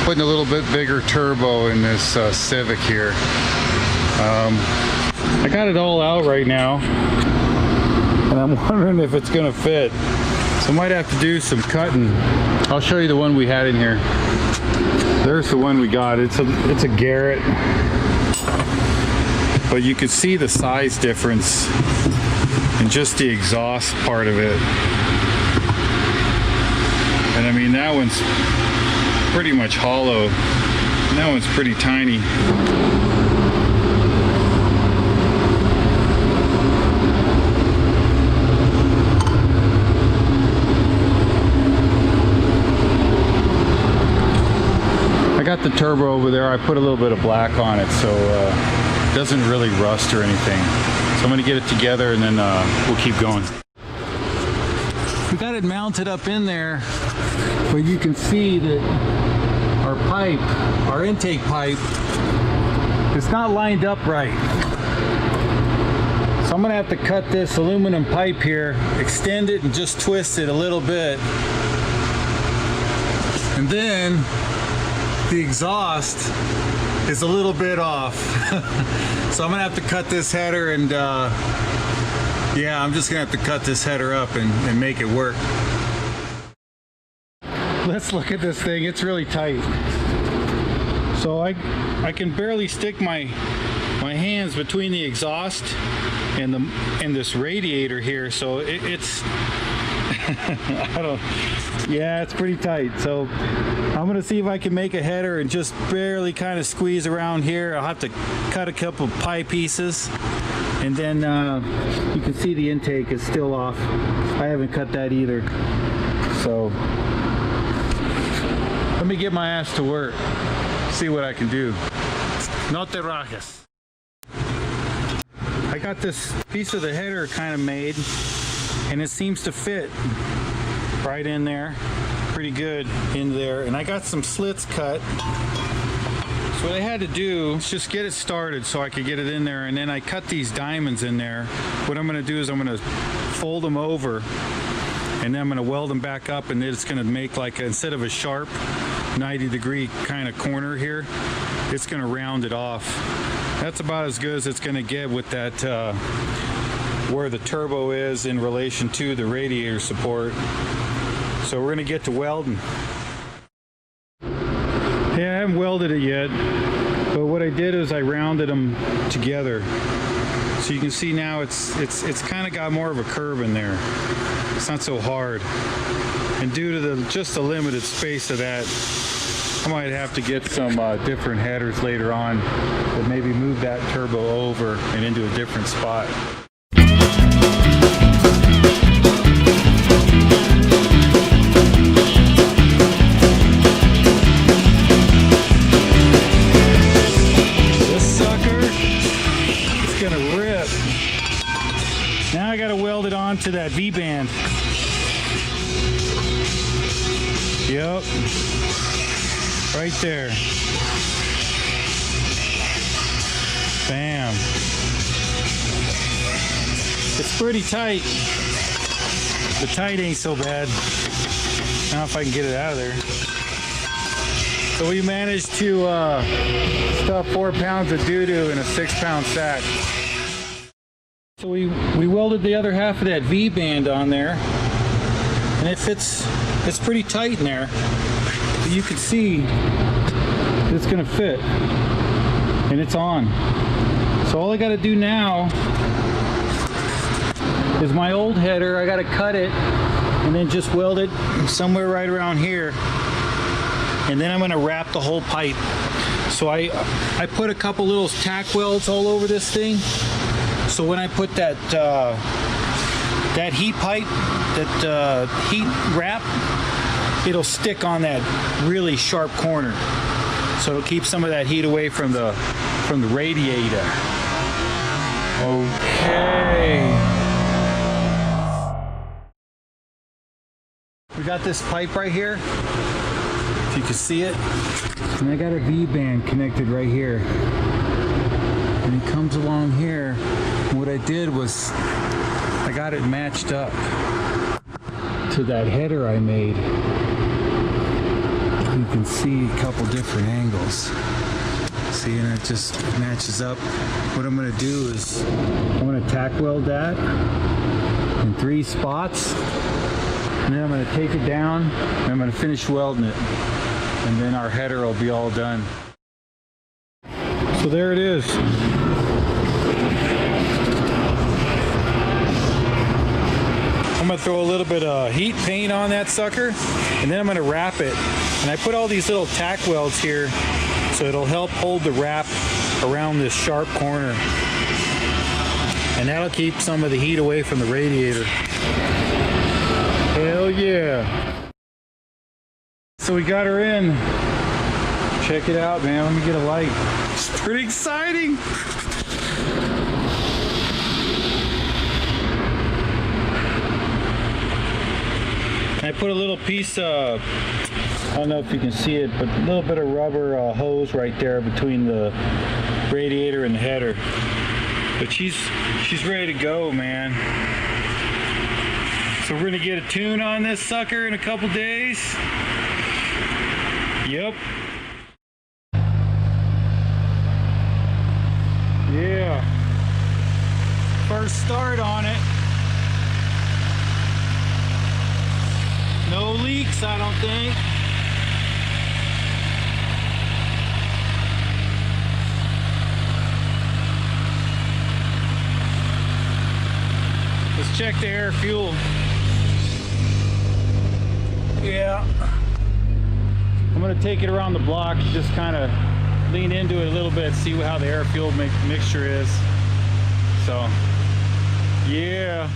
putting a little bit bigger turbo in this Civic here. I got it all out right now, and I'm wondering if it's gonna fit. So I might have to do some cutting. I'll show you the one we had in here. There's the one we got. It's a Garrett, but you can see the size difference in just the exhaust part of it. And I mean, that one's pretty much hollow. And that one's pretty tiny. I got the turbo over there. I put a little bit of black on it so it doesn't really rust or anything. So I'm going to get it together and then we'll keep going. We got it mounted up in there, but you can see that our pipe, our intake pipe, is not lined up right. So I'm gonna have to cut this aluminum pipe here, extend it and just twist it a little bit. And then the exhaust is a little bit off. So I'm gonna have to cut this header and yeah, I'm just gonna have to cut this header up and make it work. Let's look at this thing. It's really tight. So I can barely stick my hands between the exhaust and this radiator here. So it's yeah, it's pretty tight. So I'm gonna see if I can make a header and just barely kind of squeeze around here. I'll have to cut a couple pie pieces. And then you can see the intake is still off. I haven't cut that either. So let me get my ass to work, see what I can do. No te rajes. I got this piece of the header kind of made, and it seems to fit right in there, pretty good in there. And I got some slits cut. So what I had to do is just get it started so I could get it in there, and then I cut these diamonds in there. What I'm going to do is I'm going to fold them over, and then I'm going to weld them back up, and it's going to make like, instead of a sharp 90-degree kind of corner here, it's going to round it off. That's about as good as it's going to get with that where the turbo is in relation to the radiator support. So we're going to get to welding. Yeah, I haven't welded it yet, but what I did is I rounded them together. So you can see now it's kind of got more of a curve in there. It's not so hard. And due to just the limited space of that, I might have to get some different headers later on that maybe move that turbo over and into a different spot. Now I got to weld it onto that V-band. Yep. Right there. Bam. It's pretty tight. The tight ain't so bad. Now if I can get it out of there. So we managed to stuff 4 pounds of doo-doo in a 6-pound sack. So we welded the other half of that V-band on there, and it's pretty tight in there. But you can see it's gonna fit, and it's on. So all I gotta do now is my old header, I gotta cut it and then just weld it somewhere right around here, and then I'm gonna wrap the whole pipe. So I put a couple little tack welds all over this thing. So when I put that that heat pipe, that heat wrap, it'll stick on that really sharp corner. So it'll keep some of that heat away from the radiator. Okay. We got this pipe right here, if you can see it. And I got a V-band connected right here. And it comes along here. What I did was I got it matched up to that header I made. You can see a couple different angles. See, and it just matches up. What I'm going to do is I'm going to tack weld that in 3 spots, and then I'm going to take it down and I'm going to finish welding it, and then our header will be all done. So there it is. I'm going to throw a little bit of heat paint on that sucker, and then I'm going to wrap it. And I put all these little tack welds here so it'll help hold the wrap around this sharp corner. And that'll keep some of the heat away from the radiator. Hell yeah. So we got her in. Check it out, man. Let me get a light. It's pretty exciting. I put a little piece of, I don't know if you can see it, but a little bit of rubber hose right there between the radiator and the header. But she's ready to go, man. So we're gonna get a tune on this sucker in a couple days. Yep. Yeah. First start on it. No leaks, I don't think. Let's check the air fuel. Yeah. I'm going to take it around the block, just kind of lean into it a little bit, see how the air fuel mixture is. So, yeah.